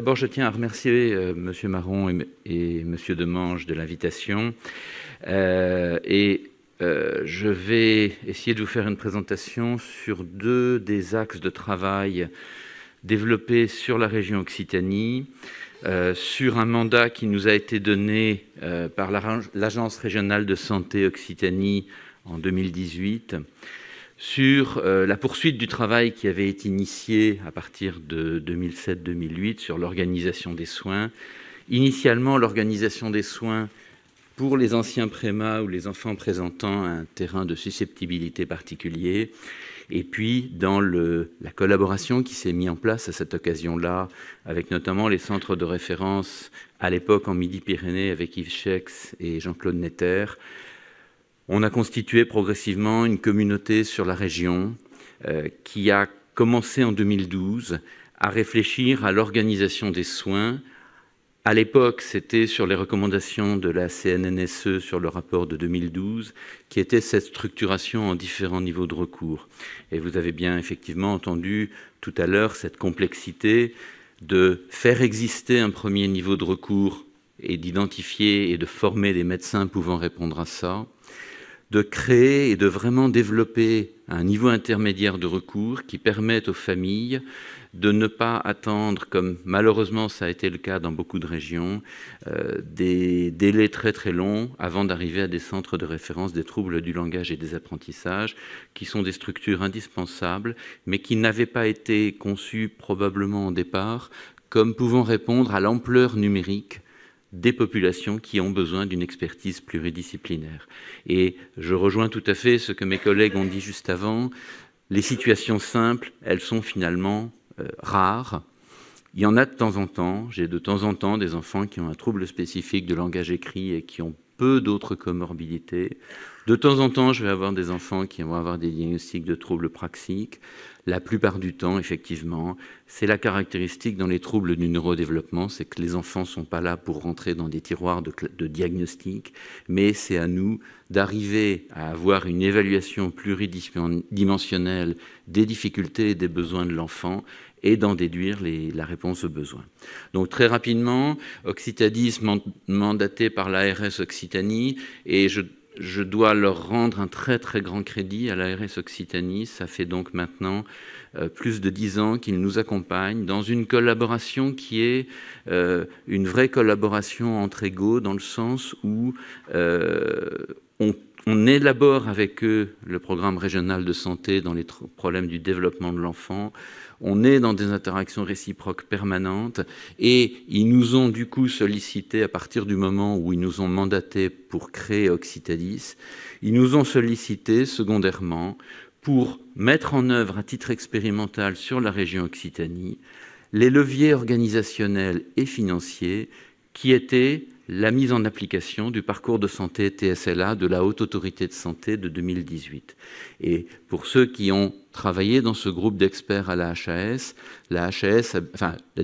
D'abord, je tiens à remercier Monsieur Marron et Monsieur Demange de l'invitation. Je vais essayer de vous faire une présentation sur deux des axes de travail développés sur la région Occitanie, sur un mandat qui nous a été donné par l'Agence régionale de santé Occitanie en 2018, sur la poursuite du travail qui avait été initié à partir de 2007-2008 sur l'organisation des soins. Initialement, l'organisation des soins pour les anciens prémas ou les enfants présentant un terrain de susceptibilité particulier, et puis dans la collaboration qui s'est mise en place à cette occasion-là, avec notamment les centres de référence à l'époque en Midi-Pyrénées avec Yves Schex et Jean-Claude Netter. On a constitué progressivement une communauté sur la région qui a commencé en 2012 à réfléchir à l'organisation des soins. À l'époque, c'était sur les recommandations de la CNNSE sur le rapport de 2012, qui était cette structuration en différents niveaux de recours. Et vous avez bien effectivement entendu tout à l'heure cette complexité de faire exister un premier niveau de recours et d'identifier et de former des médecins pouvant répondre à ça, de créer et de vraiment développer un niveau intermédiaire de recours qui permette aux familles de ne pas attendre, comme malheureusement ça a été le cas dans beaucoup de régions, des délais très très longs avant d'arriver à des centres de référence des troubles du langage et des apprentissages, qui sont des structures indispensables, mais qui n'avaient pas été conçues probablement au départ comme pouvant répondre à l'ampleur numérique des populations qui ont besoin d'une expertise pluridisciplinaire. Et je rejoins tout à fait ce que mes collègues ont dit juste avant. Les situations simples, elles sont finalement rares. Il y en a de temps en temps. J'ai de temps en temps des enfants qui ont un trouble spécifique de langage écrit et qui ont peu d'autres comorbidités. De temps en temps, je vais avoir des enfants qui vont avoir des diagnostics de troubles praxiques. La plupart du temps, effectivement, c'est la caractéristique dans les troubles du neurodéveloppement, c'est que les enfants ne sont pas là pour rentrer dans des tiroirs de diagnostic, mais c'est à nous d'arriver à avoir une évaluation pluridimensionnelle des difficultés et des besoins de l'enfant et d'en déduire la réponse aux besoins. Donc très rapidement, Occitadis, mandaté par l'ARS Occitanie, et je dois leur rendre un très très grand crédit à l'ARS Occitanie. Ça fait donc maintenant plus de 10 ans qu'ils nous accompagnent dans une collaboration qui est une vraie collaboration entre égaux, dans le sens où on élabore avec eux le programme régional de santé dans les problèmes du développement de l'enfant. On est dans des interactions réciproques permanentes et ils nous ont du coup sollicité à partir du moment où ils nous ont mandatés pour créer Occitadis. Ils nous ont sollicité secondairement pour mettre en œuvre à titre expérimental sur la région Occitanie les leviers organisationnels et financiers qui étaient la mise en application du parcours de santé TSLA de la Haute Autorité de Santé de 2018. Et pour ceux qui ont travaillé dans ce groupe d'experts à la HAS, la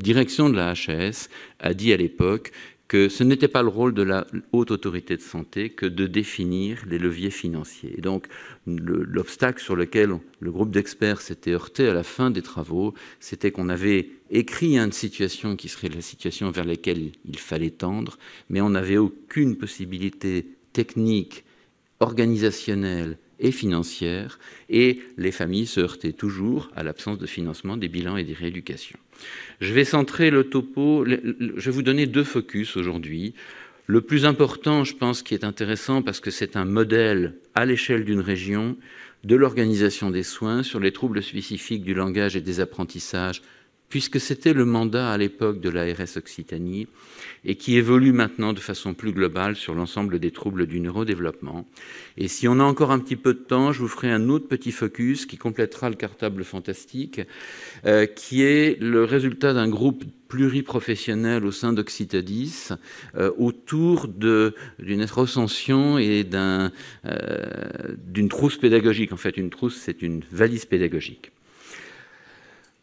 direction de la HAS a dit à l'époque que ce n'était pas le rôle de la Haute Autorité de Santé que de définir les leviers financiers. Et donc, l'obstacle sur lequel le groupe d'experts s'était heurté à la fin des travaux, c'était qu'on avait écrit une situation qui serait la situation vers laquelle il fallait tendre, mais on n'avait aucune possibilité technique, organisationnelle et financière, et les familles se heurtaient toujours à l'absence de financement des bilans et des rééducations. Je vais centrer le topo, je vais vous donner deux focus aujourd'hui. Le plus important, je pense, qui est intéressant parce que c'est un modèle à l'échelle d'une région de l'organisation des soins sur les troubles spécifiques du langage et des apprentissages, puisque c'était le mandat à l'époque de l'ARS Occitanie et qui évolue maintenant de façon plus globale sur l'ensemble des troubles du neurodéveloppement. Et si on a encore un petit peu de temps, je vous ferai un autre petit focus qui complétera le cartable fantastique, qui est le résultat d'un groupe pluriprofessionnel au sein d'Occitadis autour d'une recension et d'une trousse pédagogique. En fait, une trousse, c'est une valise pédagogique.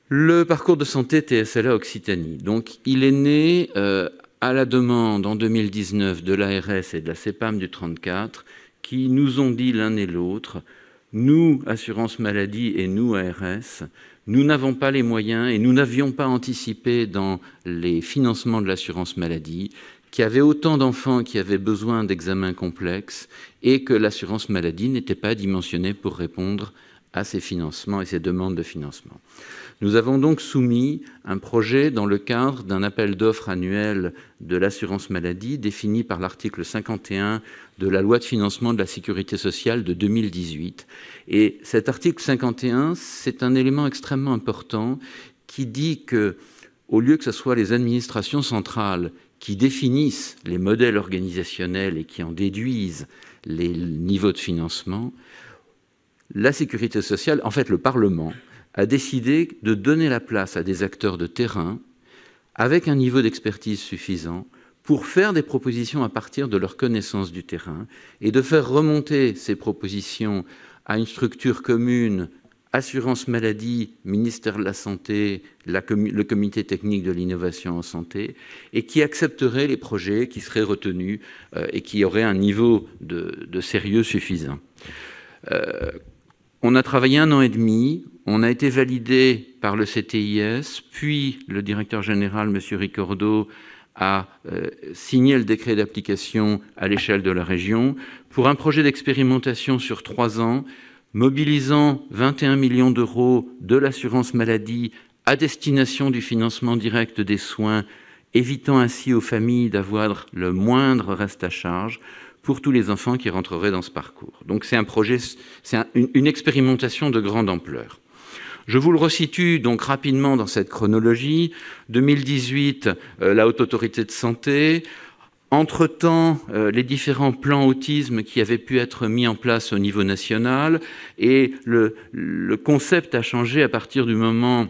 Le parcours de santé TSLA Occitanie. Donc, il est né à la demande en 2019 de l'ARS et de la CEPAM du 34, qui nous ont dit l'un et l'autre, nous, assurance maladie, et nous, ARS, nous n'avons pas les moyens et nous n'avions pas anticipé dans les financements de l'assurance maladie qu'il y avait autant d'enfants qui avaient besoin d'examens complexes et que l'assurance maladie n'était pas dimensionnée pour répondre à ces financements et ces demandes de financement. Nous avons donc soumis un projet dans le cadre d'un appel d'offres annuel de l'assurance maladie défini par l'article 51 de la loi de financement de la sécurité sociale de 2018. Et cet article 51, c'est un élément extrêmement important qui dit que, au lieu que ce soit les administrations centrales qui définissent les modèles organisationnels et qui en déduisent les niveaux de financement, la sécurité sociale, en fait le Parlement, a décidé de donner la place à des acteurs de terrain avec un niveau d'expertise suffisant pour faire des propositions à partir de leur connaissance du terrain et de faire remonter ces propositions à une structure commune, assurance maladie, ministère de la Santé, le comité technique de l'innovation en santé, et qui accepterait les projets qui seraient retenus et qui auraient un niveau de sérieux suffisant. On a travaillé 1 an et demi, on a été validé par le CTIS, puis le directeur général, M. Ricordo, a signé le décret d'application à l'échelle de la région pour un projet d'expérimentation sur 3 ans, mobilisant 21 millions d'euros de l'assurance maladie à destination du financement direct des soins, évitant ainsi aux familles d'avoir le moindre reste à charge pour tous les enfants qui rentreraient dans ce parcours. Donc c'est un projet, c'est une expérimentation de grande ampleur. Je vous le resitue donc rapidement dans cette chronologie. 2018, la Haute Autorité de Santé. Entre-temps, les différents plans autisme qui avaient pu être mis en place au niveau national, et le concept a changé à partir du moment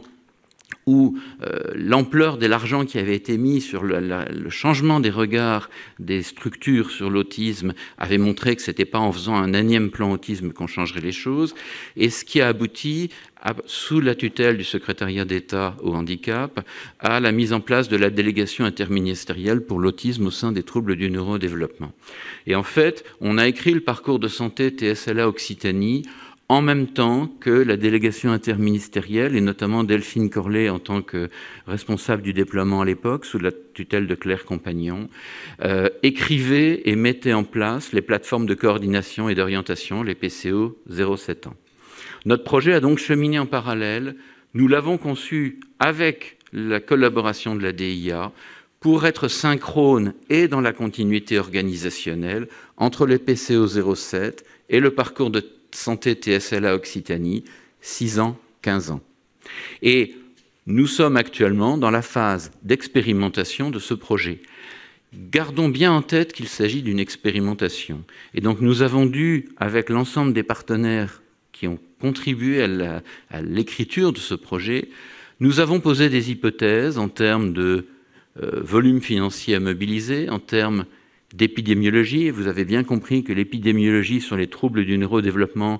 où l'ampleur de l'argent qui avait été mis sur le changement des regards des structures sur l'autisme avait montré que ce n'était pas en faisant un énième plan autisme qu'on changerait les choses, et ce qui a abouti, sous la tutelle du secrétariat d'État au handicap, à la mise en place de la délégation interministérielle pour l'autisme au sein des troubles du neurodéveloppement. Et en fait, on a écrit le parcours de santé TSLA Occitanie en même temps que la délégation interministérielle, et notamment Delphine Corlet en tant que responsable du déploiement à l'époque, sous la tutelle de Claire Compagnon, écrivait et mettait en place les plateformes de coordination et d'orientation, les PCO 0-7 ans. Notre projet a donc cheminé en parallèle. Nous l'avons conçu avec la collaboration de la DIA pour être synchrone et dans la continuité organisationnelle entre les PCO 07 et le parcours de santé TSLA Occitanie, 6 ans, 15 ans. Et nous sommes actuellement dans la phase d'expérimentation de ce projet. Gardons bien en tête qu'il s'agit d'une expérimentation. Et donc nous avons dû, avec l'ensemble des partenaires qui ont contribué à l'écriture de ce projet, nous avons posé des hypothèses en termes de volume financier à mobiliser, en termes d'épidémiologie. Et vous avez bien compris que l'épidémiologie sur les troubles du neurodéveloppement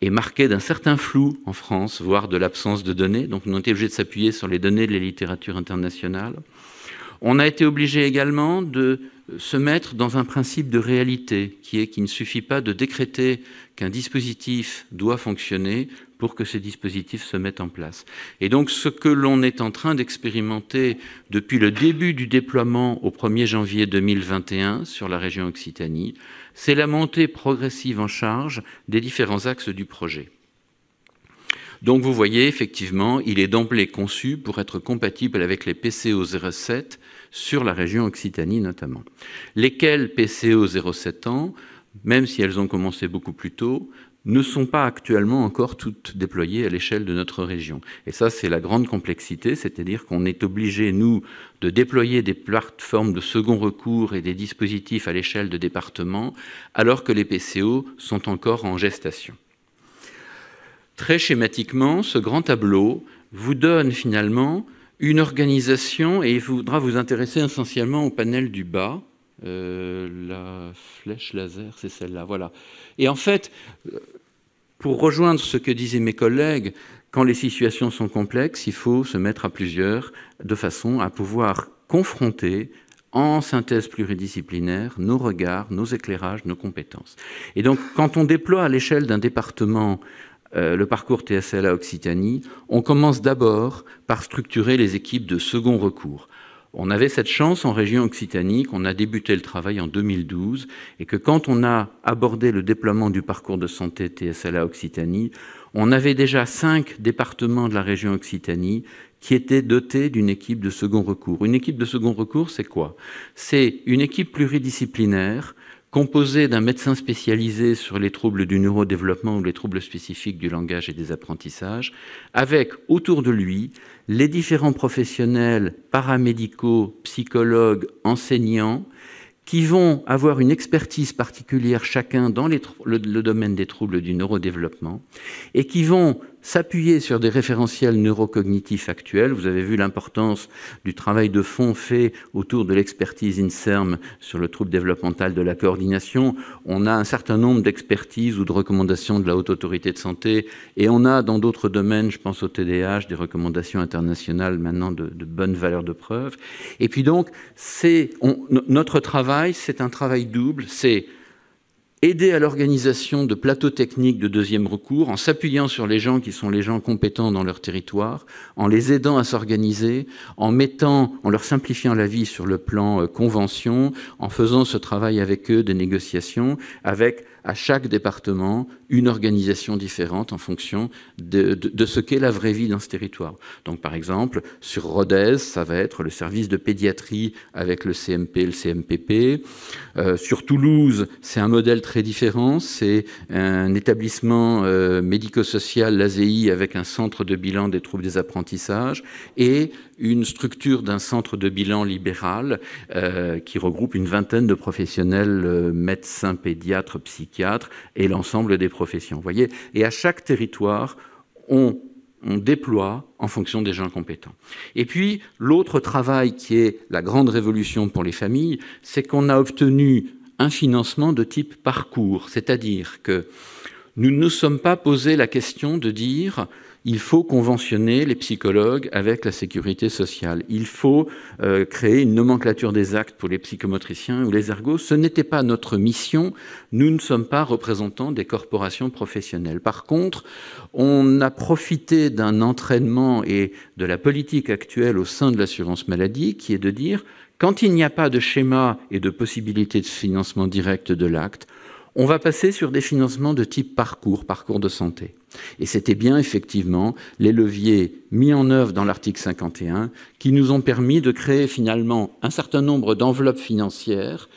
est marquée d'un certain flou en France, voire de l'absence de données. Donc nous avons été obligés de s'appuyer sur les données de la littérature internationale. On a été obligé également de se mettre dans un principe de réalité, qui est qu'il ne suffit pas de décréter qu'un dispositif doit fonctionner pour que ce dispositif se mette en place. Et donc ce que l'on est en train d'expérimenter depuis le début du déploiement au 1er janvier 2021 sur la région Occitanie, c'est la montée progressive en charge des différents axes du projet. Donc vous voyez, effectivement, il est d'emblée conçu pour être compatible avec les PCO 07 sur la région Occitanie notamment. Lesquelles PCO 07 ans, même si elles ont commencé beaucoup plus tôt, ne sont pas actuellement encore toutes déployées à l'échelle de notre région. Et ça, c'est la grande complexité, c'est-à-dire qu'on est obligé, nous, de déployer des plateformes de second recours et des dispositifs à l'échelle de départements, alors que les PCO sont encore en gestation. Très schématiquement, ce grand tableau vous donne finalement une organisation, et il faudra vous intéresser essentiellement au panel du bas. La flèche laser, c'est celle-là, voilà. Et en fait, pour rejoindre ce que disaient mes collègues, quand les situations sont complexes, il faut se mettre à plusieurs de façon à pouvoir confronter en synthèse pluridisciplinaire nos regards, nos éclairages, nos compétences. Et donc, quand on déploie à l'échelle d'un département le parcours TSLA Occitanie, on commence d'abord par structurer les équipes de second recours. On avait cette chance en région Occitanie qu'on a débuté le travail en 2012 et que quand on a abordé le déploiement du parcours de santé TSLA Occitanie, on avait déjà 5 départements de la région Occitanie qui étaient dotés d'une équipe de second recours. Une équipe de second recours, c'est quoi? C'est une équipe pluridisciplinaire composée d'un médecin spécialisé sur les troubles du neurodéveloppement ou les troubles spécifiques du langage et des apprentissages, avec autour de lui les différents professionnels paramédicaux, psychologues, enseignants, qui vont avoir une expertise particulière chacun dans le domaine des troubles du neurodéveloppement et qui vont s'appuyer sur des référentiels neurocognitifs actuels. Vous avez vu l'importance du travail de fond fait autour de l'expertise INSERM sur le trouble développemental de la coordination. On a un certain nombre d'expertises ou de recommandations de la Haute Autorité de Santé et on a dans d'autres domaines, je pense au TDAH, des recommandations internationales maintenant de bonne valeur de preuve. Et puis donc, notre travail, c'est un travail double, c'est aider à l'organisation de plateaux techniques de deuxième recours en s'appuyant sur les gens qui sont les gens compétents dans leur territoire, en les aidant à s'organiser, en leur simplifiant la vie sur le plan convention, en faisant ce travail avec eux de négociation, avec à chaque département une organisation différente en fonction de ce qu'est la vraie vie dans ce territoire. Donc par exemple, sur Rodez, ça va être le service de pédiatrie avec le CMP et le CMPP. Sur Toulouse, c'est un modèle très différent, c'est un établissement médico-social, l'ASEI, avec un centre de bilan des troubles des apprentissages et une structure d'un centre de bilan libéral qui regroupe une vingtaine de professionnels, médecins, pédiatres, psychiatres et l'ensemble des professions. Vous voyez, et à chaque territoire, on déploie en fonction des gens compétents. Et puis, l'autre travail qui est la grande révolution pour les familles, c'est qu'on a obtenu un financement de type parcours, c'est-à-dire que nous ne nous sommes pas posé la question de dire il faut conventionner les psychologues avec la sécurité sociale. Il faut créer une nomenclature des actes pour les psychomotriciens ou les ergos. Ce n'était pas notre mission. Nous ne sommes pas représentants des corporations professionnelles. Par contre, on a profité d'un entraînement et de la politique actuelle au sein de l'assurance maladie qui est de dire quand il n'y a pas de schéma et de possibilité de financement direct de l'acte, on va passer sur des financements de type parcours de santé. Et c'était bien effectivement les leviers mis en œuvre dans l'article 51 qui nous ont permis de créer finalement un certain nombre d'enveloppes financières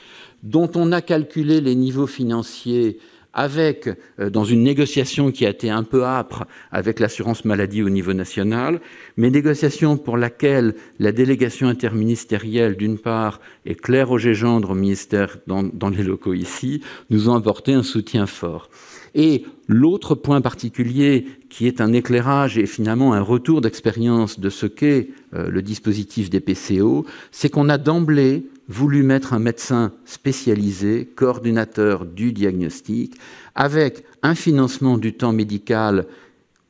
dont on a calculé les niveaux financiers avec, dans une négociation qui a été un peu âpre avec l'assurance maladie au niveau national, mais négociation pour laquelle la délégation interministérielle, d'une part, et Claire Auger-Gendre au ministère dans les locaux ici, nous ont apporté un soutien fort. Et l'autre point particulier qui est un éclairage et finalement un retour d'expérience de ce qu'est le dispositif des PCO, c'est qu'on a d'emblée voulu mettre un médecin spécialisé, coordinateur du diagnostic, avec un financement du temps médical.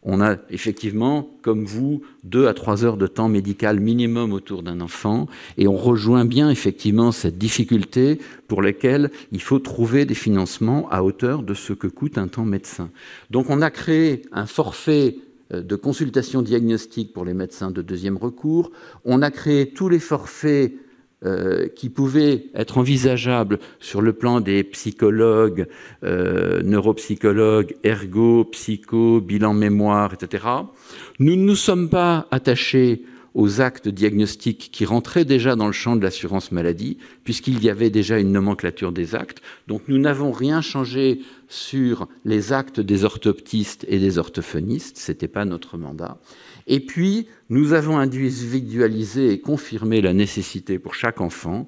On a effectivement, comme vous, 2 à 3 heures de temps médical minimum autour d'un enfant, et on rejoint bien effectivement cette difficulté pour laquelle il faut trouver des financements à hauteur de ce que coûte un temps médecin. Donc on a créé un forfait de consultation diagnostique pour les médecins de deuxième recours, on a créé tous les forfaits qui pouvaient être envisageables sur le plan des psychologues, neuropsychologues, ergo, psycho, bilan mémoire, etc. Nous ne nous sommes pas attachés aux actes diagnostiques qui rentraient déjà dans le champ de l'assurance maladie, puisqu'il y avait déjà une nomenclature des actes. Donc nous n'avons rien changé sur les actes des orthoptistes et des orthophonistes, ce n'était pas notre mandat. Et puis, nous avons individualisé et confirmé la nécessité pour chaque enfant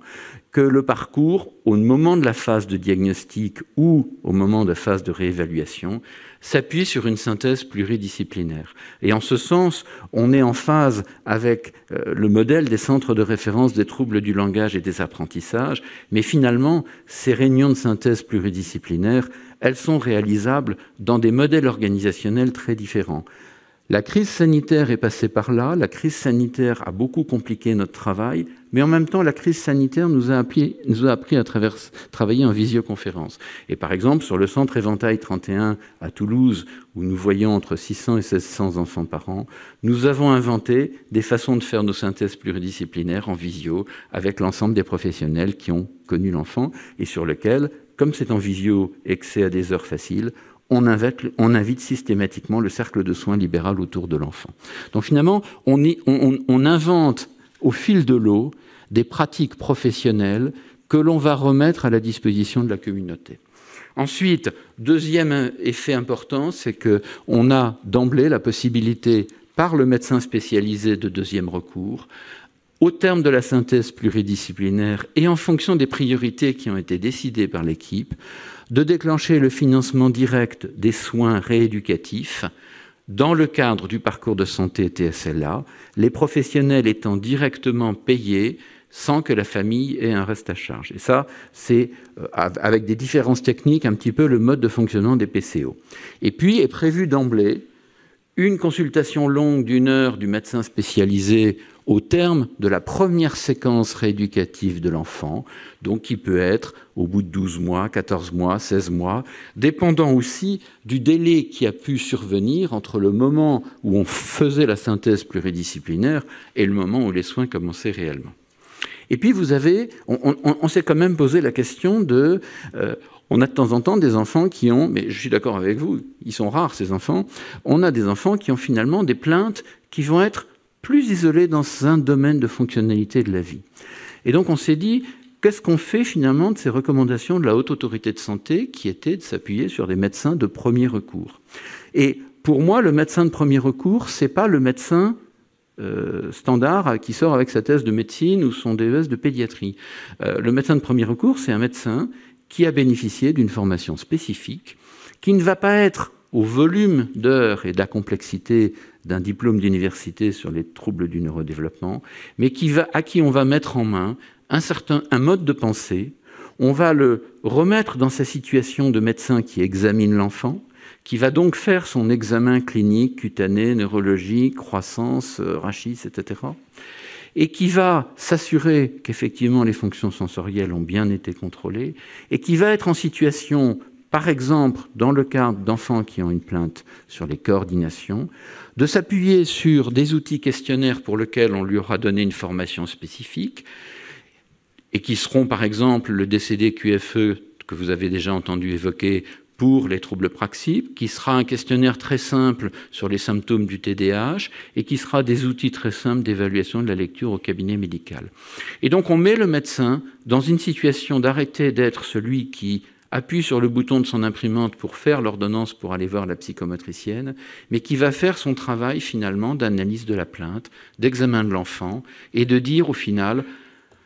que le parcours, au moment de la phase de diagnostic ou au moment de la phase de réévaluation, s'appuie sur une synthèse pluridisciplinaire. Et en ce sens, on est en phase avec le modèle des centres de référence des troubles du langage et des apprentissages, mais finalement, ces réunions de synthèse pluridisciplinaire, elles sont réalisables dans des modèles organisationnels très différents. La crise sanitaire est passée par là, la crise sanitaire a beaucoup compliqué notre travail, mais en même temps, la crise sanitaire nous a appris à travailler en visioconférence. Et par exemple, sur le centre Éventail 31 à Toulouse, où nous voyons entre 600 et 1600 enfants par an, nous avons inventé des façons de faire nos synthèses pluridisciplinaires en visio, avec l'ensemble des professionnels qui ont connu l'enfant, et sur lequel, comme c'est en visio et que c'est à des heures faciles, on invite systématiquement le cercle de soins libéral autour de l'enfant. Donc finalement, on invente au fil de l'eau des pratiques professionnelles que l'on va remettre à la disposition de la communauté. Ensuite, deuxième effet important, c'est qu'on a d'emblée la possibilité, par le médecin spécialisé de deuxième recours, au terme de la synthèse pluridisciplinaire et en fonction des priorités qui ont été décidées par l'équipe, de déclencher le financement direct des soins rééducatifs dans le cadre du parcours de santé TSLA, les professionnels étant directement payés sans que la famille ait un reste à charge. Et ça, c'est avec des différences techniques un petit peu le mode de fonctionnement des PCO. Et puis est prévu d'emblée une consultation longue d'1 heure du médecin spécialisé au terme de la première séquence rééducative de l'enfant, donc qui peut être au bout de 12 mois, 14 mois, 16 mois, dépendant aussi du délai qui a pu survenir entre le moment où on faisait la synthèse pluridisciplinaire et le moment où les soins commençaient réellement. Et puis vous avez, on s'est quand même posé la question de... on a de temps en temps des enfants qui ont, mais je suis d'accord avec vous, ils sont rares ces enfants, on a des enfants qui ont finalement des plaintes qui vont être plus isolées dans un domaine de fonctionnalité de la vie. Et donc on s'est dit, qu'est-ce qu'on fait finalement de ces recommandations de la Haute Autorité de Santé qui étaient de s'appuyer sur des médecins de premier recours. Et pour moi, le médecin de premier recours, c'est pas le médecin standard qui sort avec sa thèse de médecine ou son DES de pédiatrie. Le médecin de premier recours, c'est un médecin qui a bénéficié d'une formation spécifique, qui ne va pas être au volume d'heures et de la complexité d'un diplôme d'université sur les troubles du neurodéveloppement, mais à qui on va mettre en main un mode de pensée. On va le remettre dans sa situation de médecin qui examine l'enfant, qui va donc faire son examen clinique, cutané, neurologique, croissance, rachis, etc., et qui va s'assurer qu'effectivement les fonctions sensorielles ont bien été contrôlées, et qui va être en situation, par exemple, dans le cadre d'enfants qui ont une plainte sur les coordinations, de s'appuyer sur des outils questionnaires pour lesquels on lui aura donné une formation spécifique, et qui seront, par exemple, le DCD-QFE que vous avez déjà entendu évoquer pour les troubles praxiques, qui sera un questionnaire très simple sur les symptômes du TDAH et qui sera des outils très simples d'évaluation de la lecture au cabinet médical. Et donc on met le médecin dans une situation d'arrêter d'être celui qui appuie sur le bouton de son imprimante pour faire l'ordonnance pour aller voir la psychomotricienne, mais qui va faire son travail finalement d'analyse de la plainte, d'examen de l'enfant et de dire au final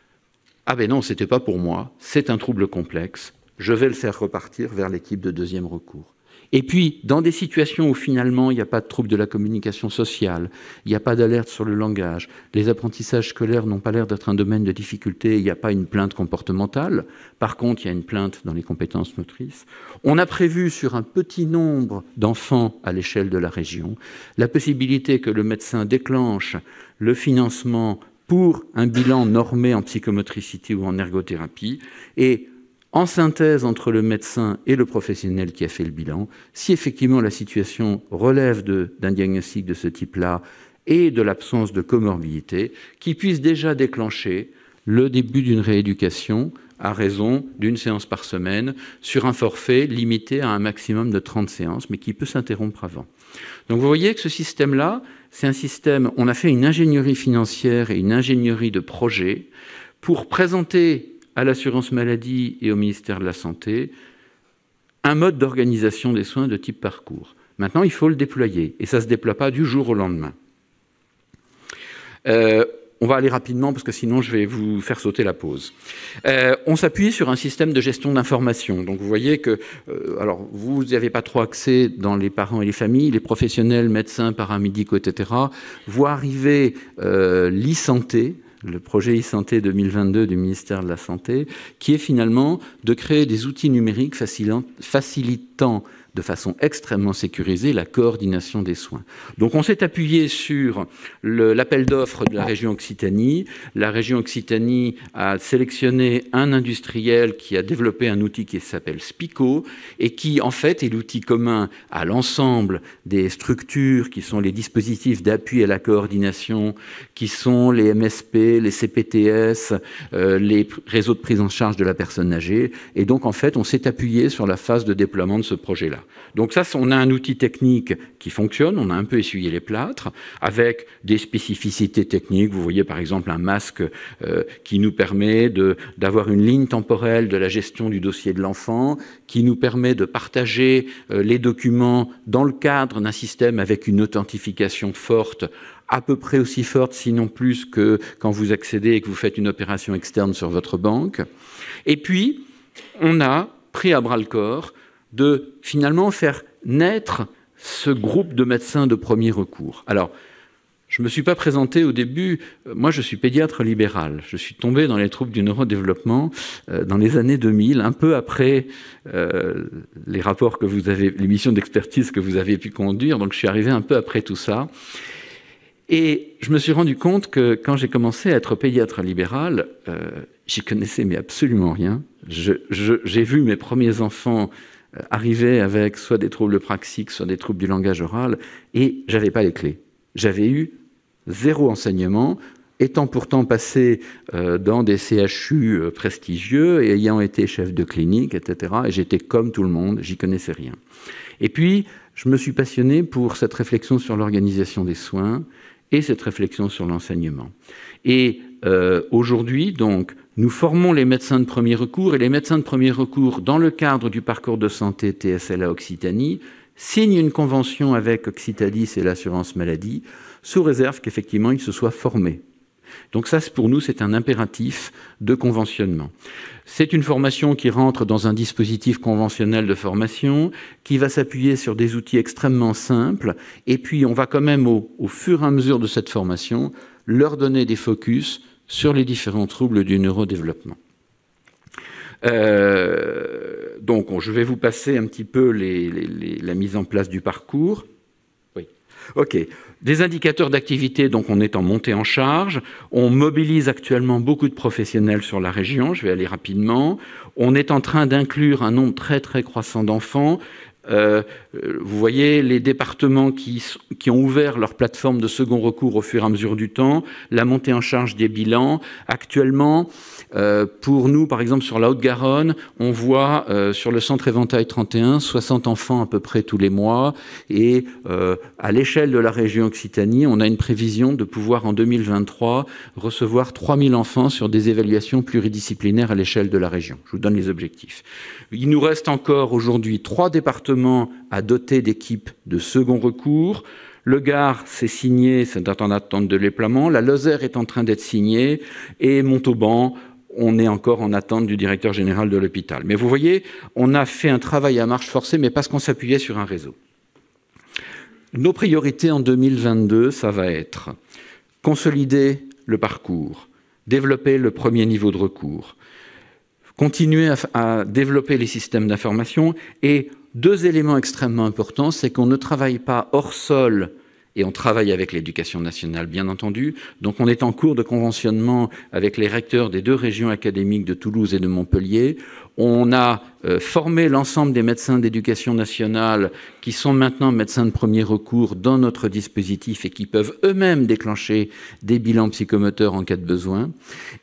« Ah ben non, c'était pas pour moi, c'est un trouble complexe, je vais le faire repartir vers l'équipe de deuxième recours. » Et puis, dans des situations où finalement il n'y a pas de trouble de la communication sociale, il n'y a pas d'alerte sur le langage, les apprentissages scolaires n'ont pas l'air d'être un domaine de difficulté, il n'y a pas une plainte comportementale, par contre il y a une plainte dans les compétences motrices, on a prévu sur un petit nombre d'enfants à l'échelle de la région la possibilité que le médecin déclenche le financement pour un bilan normé en psychomotricité ou en ergothérapie et en synthèse entre le médecin et le professionnel qui a fait le bilan, si effectivement la situation relève d'un diagnostic de ce type-là et de l'absence de comorbidité, qui puisse déjà déclencher le début d'une rééducation à raison d'une séance par semaine sur un forfait limité à un maximum de 30 séances, mais qui peut s'interrompre avant. Donc vous voyez que ce système-là, c'est un système, on a fait une ingénierie financière et une ingénierie de projet pour présenter à l'assurance maladie et au ministère de la Santé un mode d'organisation des soins de type parcours. Maintenant, il faut le déployer, et ça ne se déploie pas du jour au lendemain. On va aller rapidement, parce que sinon je vais vous faire sauter la pause. On s'appuie sur un système de gestion d'information. Donc vous voyez que, alors vous n'avez pas trop accès dans les parents et les familles, les professionnels, médecins, paramédicaux, etc., voient arriver l'e-santé, le projet e-santé 2022 du ministère de la Santé, qui est finalement de créer des outils numériques facilitant de façon extrêmement sécurisée la coordination des soins. Donc on s'est appuyé sur l'appel d'offres de la région Occitanie. La région Occitanie a sélectionné un industriel qui a développé un outil qui s'appelle Spico et qui en fait est l'outil commun à l'ensemble des structures qui sont les dispositifs d'appui à la coordination, qui sont les MSP, les CPTS, les réseaux de prise en charge de la personne âgée. Et donc en fait on s'est appuyé sur la phase de déploiement de ce projet-là. Donc ça, on a un outil technique qui fonctionne, on a un peu essuyé les plâtres, avec des spécificités techniques. Vous voyez par exemple un masque qui nous permet d'avoir une ligne temporelle de la gestion du dossier de l'enfant, qui nous permet de partager les documents dans le cadre d'un système avec une authentification forte, à peu près aussi forte, sinon plus que quand vous accédez et que vous faites une opération externe sur votre banque. Et puis, on a pris à bras-le-corps de finalement faire naître ce groupe de médecins de premier recours. Alors, je ne me suis pas présenté au début. Moi, je suis pédiatre libéral. Je suis tombé dans les troubles du neurodéveloppement dans les années 2000, un peu après les rapports que vous avez, les missions d'expertise que vous avez pu conduire. Donc, je suis arrivé un peu après tout ça. Et je me suis rendu compte que quand j'ai commencé à être pédiatre libéral, j'y connaissais mais absolument rien. J'ai vu mes premiers enfants arriver avec soit des troubles praxiques, soit des troubles du langage oral, et j'avais pas les clés. J'avais eu zéro enseignement, étant pourtant passé dans des CHU prestigieux et ayant été chef de clinique, etc. Et j'étais comme tout le monde, j'y connaissais rien. Et puis, je me suis passionné pour cette réflexion sur l'organisation des soins et cette réflexion sur l'enseignement. Et aujourd'hui, donc, nous formons les médecins de premier recours, et les médecins de premier recours, dans le cadre du parcours de santé TSLA Occitanie, signent une convention avec Occitalis et l'assurance maladie, sous réserve qu'effectivement ils se soient formés. Donc ça, pour nous, c'est un impératif de conventionnement. C'est une formation qui rentre dans un dispositif conventionnel de formation, qui va s'appuyer sur des outils extrêmement simples, et puis on va quand même, au fur et à mesure de cette formation, leur donner des focus sur les différents troubles du neurodéveloppement. Donc, je vais vous passer un petit peu la mise en place du parcours. Oui. OK. Des indicateurs d'activité, donc on est en montée en charge. On mobilise actuellement beaucoup de professionnels sur la région. Je vais aller rapidement. On est en train d'inclure un nombre très, très croissant d'enfants. Vous voyez les départements qui ont ouvert leur plateforme de second recours au fur et à mesure du temps, la montée en charge des bilans. Actuellement, pour nous, par exemple, sur la Haute-Garonne, on voit sur le centre Éventail 31, 60 enfants à peu près tous les mois. Et à l'échelle de la région Occitanie, on a une prévision de pouvoir en 2023 recevoir 3000 enfants sur des évaluations pluridisciplinaires à l'échelle de la région. Je vous donne les objectifs. Il nous reste encore aujourd'hui 3 départements à doter d'équipes de second recours. Le Gard, c'est signé, c'est en attente de déploiement. La Lozère est en train d'être signée. Et Montauban, on est encore en attente du directeur général de l'hôpital. Mais vous voyez, on a fait un travail à marche forcée, mais parce qu'on s'appuyait sur un réseau. Nos priorités en 2022, ça va être consolider le parcours, développer le premier niveau de recours, continuer à développer les systèmes d'information. Et 2 éléments extrêmement importants, c'est qu'on ne travaille pas hors sol, et on travaille avec l'éducation nationale, bien entendu. Donc on est en cours de conventionnement avec les recteurs des 2 régions académiques de Toulouse et de Montpellier. On a formé l'ensemble des médecins d'éducation nationale qui sont maintenant médecins de premier recours dans notre dispositif et qui peuvent eux-mêmes déclencher des bilans psychomoteurs en cas de besoin.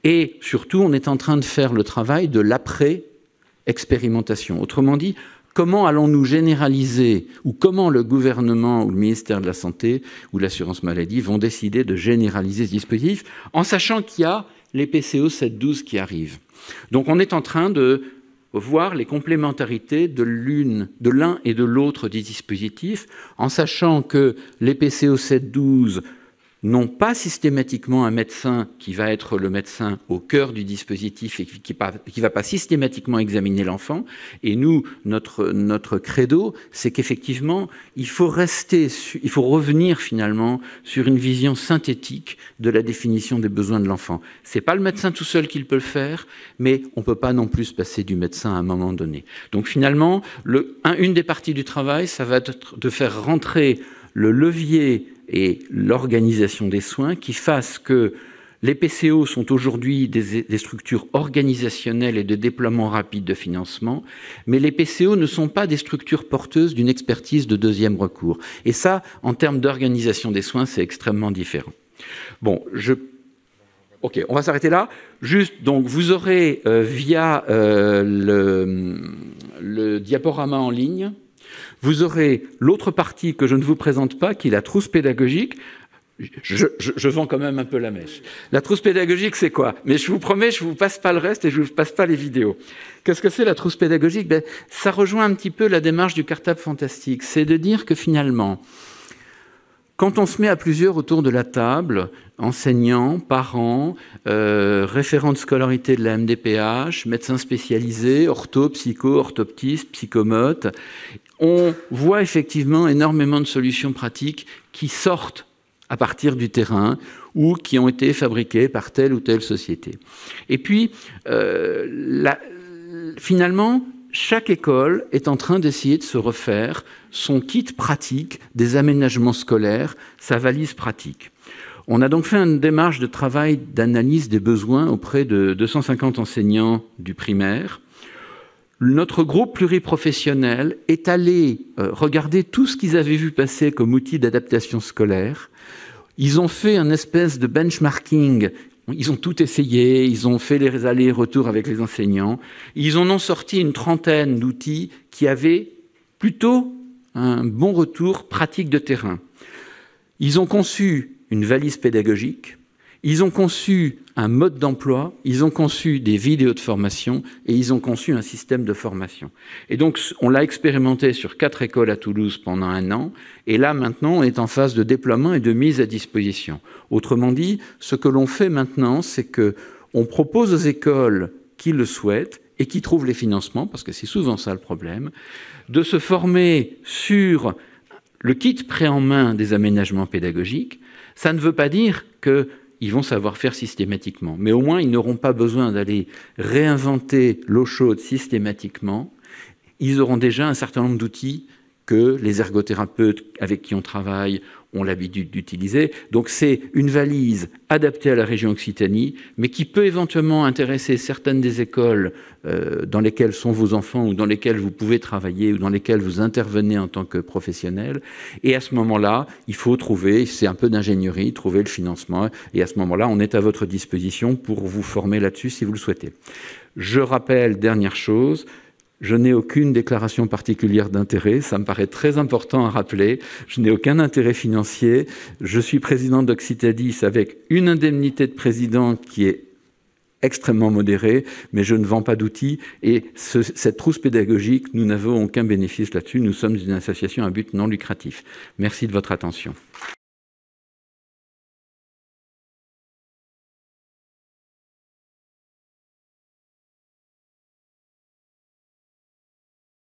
Et surtout, on est en train de faire le travail de l'après-expérimentation. Autrement dit, comment allons-nous généraliser, ou comment le gouvernement ou le ministère de la Santé ou l'assurance maladie vont décider de généraliser ce dispositif, en sachant qu'il y a les PCO 7-12 qui arrivent. Donc on est en train de voir les complémentarités de l'un et de l'autre des dispositifs, en sachant que les PCO 7-12 n'ont pas systématiquement un médecin qui va être le médecin au cœur du dispositif et qui va pas systématiquement examiner l'enfant. Et nous, notre credo, c'est qu'effectivement, il faut revenir finalement sur une vision synthétique de la définition des besoins de l'enfant. C'est pas le médecin tout seul qui peut le faire, mais on peut pas non plus se passer du médecin à un moment donné. Donc finalement, une des parties du travail, ça va être de faire rentrer le levier et l'organisation des soins qui fassent que les PCO sont aujourd'hui des structures organisationnelles et de déploiement rapide de financement, mais les PCO ne sont pas des structures porteuses d'une expertise de deuxième recours. Et ça, en termes d'organisation des soins, c'est extrêmement différent. Bon, ok, on va s'arrêter là. Juste, donc, vous aurez via le diaporama en ligne, vous aurez l'autre partie que je ne vous présente pas, qui est la trousse pédagogique. Je vends quand même un peu la mèche. La trousse pédagogique, c'est quoi? Mais je vous promets, je ne vous passe pas le reste et je ne vous passe pas les vidéos. Qu'est-ce que c'est la trousse pédagogique? Ça rejoint un petit peu la démarche du cartable fantastique. C'est de dire que finalement, quand on se met à plusieurs autour de la table, enseignants, parents, référents de scolarité de la MDPH, médecins spécialisés, ortho, psycho, orthoptistes, psychomotes, on voit effectivement énormément de solutions pratiques qui sortent à partir du terrain ou qui ont été fabriquées par telle ou telle société. Et puis, finalement, chaque école est en train d'essayer de se refaire son kit pratique des aménagements scolaires, sa valise pratique. On a donc fait une démarche de travail d'analyse des besoins auprès de 250 enseignants du primaire. Notre groupe pluriprofessionnel est allé regarder tout ce qu'ils avaient vu passer comme outil d'adaptation scolaire. Ils ont fait un espèce de benchmarking. Ils ont tout essayé, ils ont fait les allers-retours avec les enseignants. Ils en ont sorti une trentaine d'outils qui avaient plutôt un bon retour pratique de terrain. Ils ont conçu une valise pédagogique, ils ont conçu un mode d'emploi, ils ont conçu des vidéos de formation et ils ont conçu un système de formation. Et donc, on l'a expérimenté sur 4 écoles à Toulouse pendant 1 an. Et là, maintenant, on est en phase de déploiement et de mise à disposition. Autrement dit, ce que l'on fait maintenant, c'est qu'on propose aux écoles qui le souhaitent et qui trouvent les financements, parce que c'est souvent ça le problème, de se former sur le kit prêt en main des aménagements pédagogiques. Ça ne veut pas dire qu'ils vont savoir faire systématiquement, mais au moins ils n'auront pas besoin d'aller réinventer l'eau chaude systématiquement. Ils auront déjà un certain nombre d'outils que les ergothérapeutes avec qui on travaille ont l'habitude d'utiliser. Donc c'est une valise adaptée à la région Occitanie, mais qui peut éventuellement intéresser certaines des écoles dans lesquelles sont vos enfants ou dans lesquelles vous pouvez travailler ou dans lesquelles vous intervenez en tant que professionnel. Et à ce moment-là, il faut trouver, c'est un peu d'ingénierie, trouver le financement. Et à ce moment-là, on est à votre disposition pour vous former là-dessus si vous le souhaitez. Je rappelle, dernière chose, je n'ai aucune déclaration particulière d'intérêt, ça me paraît très important à rappeler. Je n'ai aucun intérêt financier. Je suis président d'Occitadis avec une indemnité de président qui est extrêmement modérée, mais je ne vends pas d'outils. Et cette trousse pédagogique, nous n'avons aucun bénéfice là-dessus. Nous sommes une association à but non lucratif. Merci de votre attention.